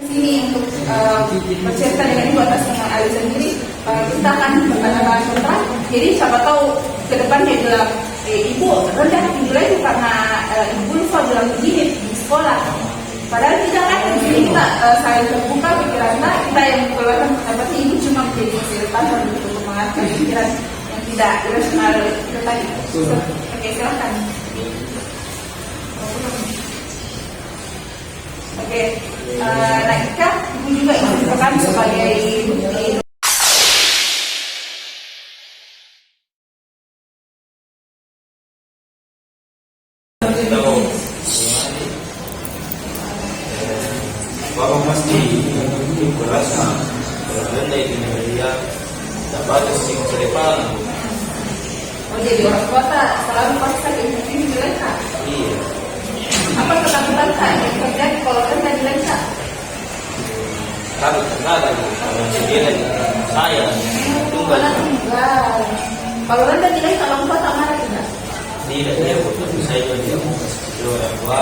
Sini untuk bercerita dengan Ibu atas nama Ali sendiri, kita akan bertanya kontrak. Jadi siapa tahu ke depan dia bilang, Ibu rendah nilai itu karena Ibu lupa bilang begini di sekolah. Padahal tidak kan, di sini kita saling terbuka pikirannya, kita yang mengeluarkan pendapat Ibu cuma menjadi fasilitator untuk mengarahkan pikiran yang tidak irasional itu tadi. Oke, silakan. Oke, Naika, Ibu juga infokan sebagai bukti. Bapak mesti berasa berandai dengan dia dapat sing selepan. Oh, jadi orang tua tak selalu paksa ini dilengkap. Iya. Apa ketakutan tak yang terjadi kalau rendah dilengkap? Takut terkadang kalau dia saya tunggal. Kalau rendah dilengkap, orang tua tak marah tidak? Tidak, dia bukan saya dia orang tua.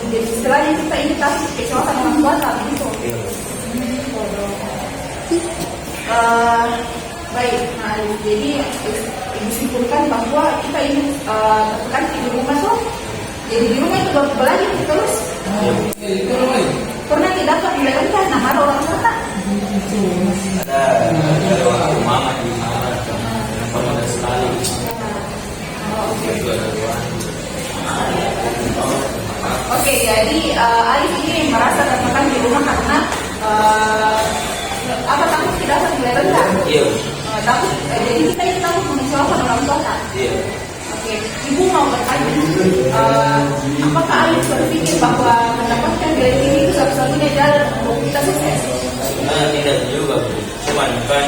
Jadi istilahnya kita ini takut kecelakaan orang tua tak begitu. Baik, nah jadi disimpulkan bahwa kita ini tekan di rumah tuh. Jadi di rumah itu belajar terus. Pernah tidak dapat dilakukan nama orang tua tak? Ada waktu mama di mana kenapa ada sekali. Oke, jadi Alif ini merasa tertekan di rumah karena takut tidak dapat dilakukan. Iya. Takut, jadi kita ini takut mengecewakan orang tua tak? Iya. Oke, Ibu mau bertanya, apakah Alif berpikir bahwa mendapatkan nilai tinggi itu satu-satunya jalan untuk kita sukses? Sebenarnya tidak juga, Bu. Cuman kan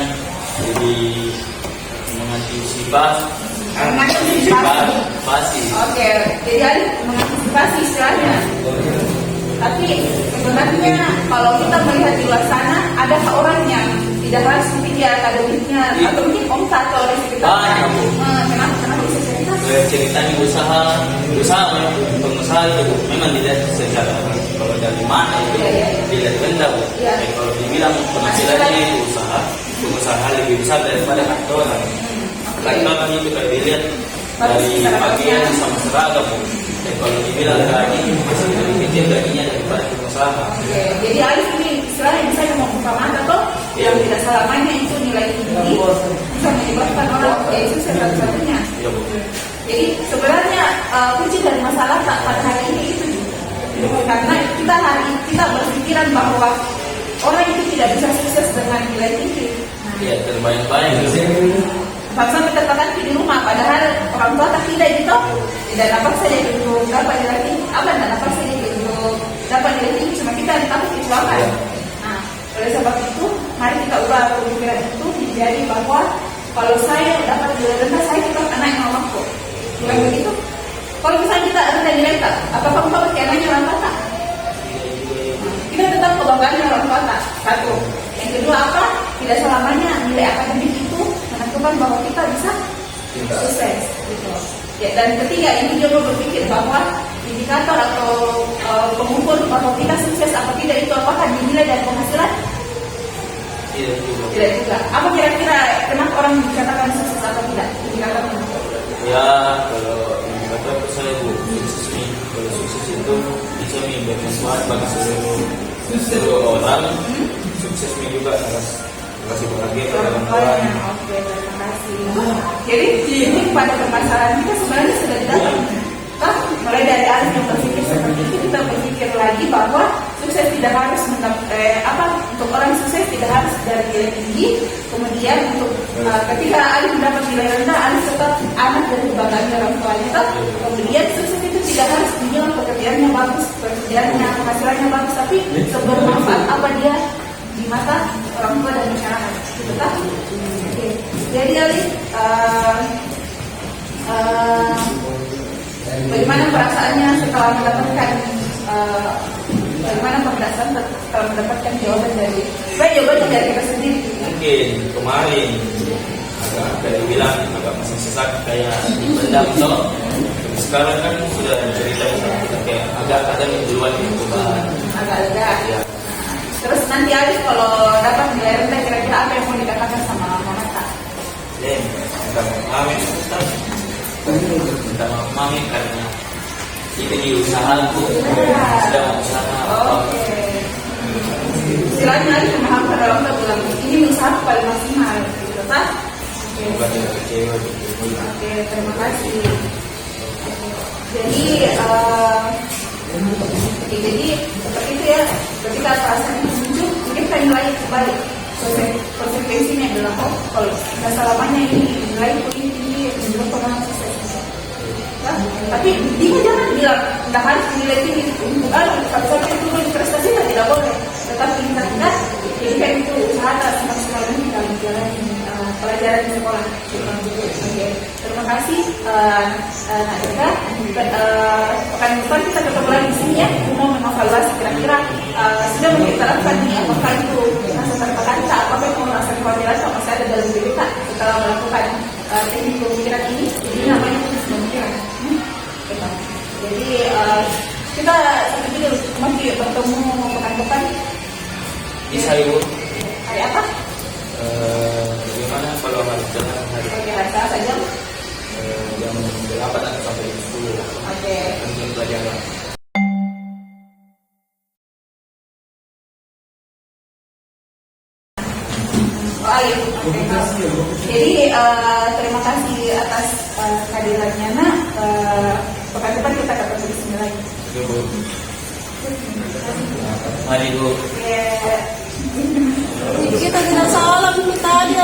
jadi mengantisipasi. Oke, jadi Alif mengantisipasi istilahnya. Tapi sebenarnya kalau kita melihat di luar sana, ada orang yang tidak harus mungkin dia akademiknya atau mungkin omset atau di sekitarnya. Kenapa bisa cerita? Ceritanya usaha pengusaha itu memang tidak secara kalau dari mana itu tidak rendah, Bu. Kalau dibilang penghasilannya itu pengusaha lebih besar daripada kantoran. Kantoran itu kalau dilihat dari bagian sama seragam, Bu. Kalau dibilang gaji masih lebih kecil gajinya daripada pengusaha. Jadi Alif ini istilahnya bisa mengumpamakan atau yang tidak selamanya itu nilai tinggi bisa menyebabkan orang itu satu-satunya. Jadi sebenarnya kunci dari masalah tak pada hari ini itu karena kita berpikiran bahwa orang itu tidak bisa sukses dengan nilai tinggi. Iya, terbayang-bayang. Sampai tertekan di rumah, padahal orang tua tak tidak gitu, tidak dapat saja untuk dapat nilai tinggi, tidak dapat saja untuk dapat nilai tinggi, cuma kita takut kecelakaan. Nah, oleh sebab itu, mari kita ubah pemikiran itu menjadi bahwa kalau saya dapat nilai rendah, saya tetap anak yang mamaku. Bukan begitu? Kalau misalnya kita rendah nilai tak, apakah kita pakai anaknya orang tua tak? Kita tetap kebanggaan orang tua tak. Satu. Yang kedua apa? Tidak selamanya nilai akademik itu menentukan bahwa kita bisa sukses. Gitu. Ya, dan ketiga, ini juga berpikir bahwa indikator atau pengukur bahwa kita sukses atau tidak itu apakah dinilai dari penghasilan? Tidak juga. Apa kira-kira kenapa orang dikatakan sukses atau tidak? Indikatornya? Ya, kalau indikator saya Bu, kalau sukses itu bisa bermanfaat bagi seluruh orang. Sukses juga kasih bahagia pada orang tua. Oke, terima kasih. Jadi ini pada permasalahan kita sebenarnya sudah didapat. Mulai dari Alif yang berpikir seperti itu, kita berpikir lagi bahwa sukses tidak harus untuk orang sukses tidak harus dari nilai tinggi. Kemudian untuk ketika Alif mendapat nilai rendah, Alif tetap anak dari kebanggaan orang tuanya. Kemudian sukses itu tidak harus dibilang pekerjaannya bagus, penghasilannya bagus, tapi sebermanfaat apa dia di mata orang tua dan masyarakat, gitu kan? Oke. Jadi Alif, bagaimana perasaannya setelah mendapatkan bagaimana perasaan setelah mendapatkan jawaban dari kita sendiri? Mungkin kemarin agak dibilang agak masih sesak kayak dipendam toh. Sekarang kan sudah cerita kayak agak duluan gitu kan. Agak lega. Ya. Terus nanti habis kalau dapat nilai rendah kira-kira apa yang mau dikatakan sama Mama Kak? Minta maaf ya Ustaz. Minta maaf ya karena itu di usaha tuh sudah usaha. Oke. Istilahnya lagi memahamkan dalam bilang ini usaha paling maksimal gitu kan? Bukan yang kecewa gitu. Oke, terima kasih. Jadi, seperti itu ya. Ketika perasaan itu muncul, mungkin kita nilai kembali konsekuensinya adalah kalau nggak selamanya ini nilai ini tinggi menurut orang sukses. Ya? Tapi dia jangan bilang nggak harus nilai tinggi untuk sampai turun prestasi tidak boleh. Tetapi kita jadikan itu usaha semaksimal mungkin kita menjalani pelajaran di sekolah. Oke, terima kasih Nak Eka. Pekan depan kita ketemu lagi di sini ya. Mau mengevaluasi kira-kira sudah diterapkan nih apakah itu rasa tertekan, apakah itu merasa kekhawatiran atau masih ada dalam diri kita setelah melakukan teknik pemikiran ini. Jadi namanya pemikiran. Jadi kita seperti itu masih bertemu pekan depan. Bisa Ibu. Hari apa? Bagaimana kalau harus jalan hari Oke, hari Selasa saja. jam 8 atau sampai jam 10 lah. Oke. Untuk pelajaran. Baik. Jadi terima kasih atas kehadirannya Nak. Pekan depan kita ketemu di sini lagi. Oke Bu. Mari Bu. Oke. Kita tidak salah dulu tadi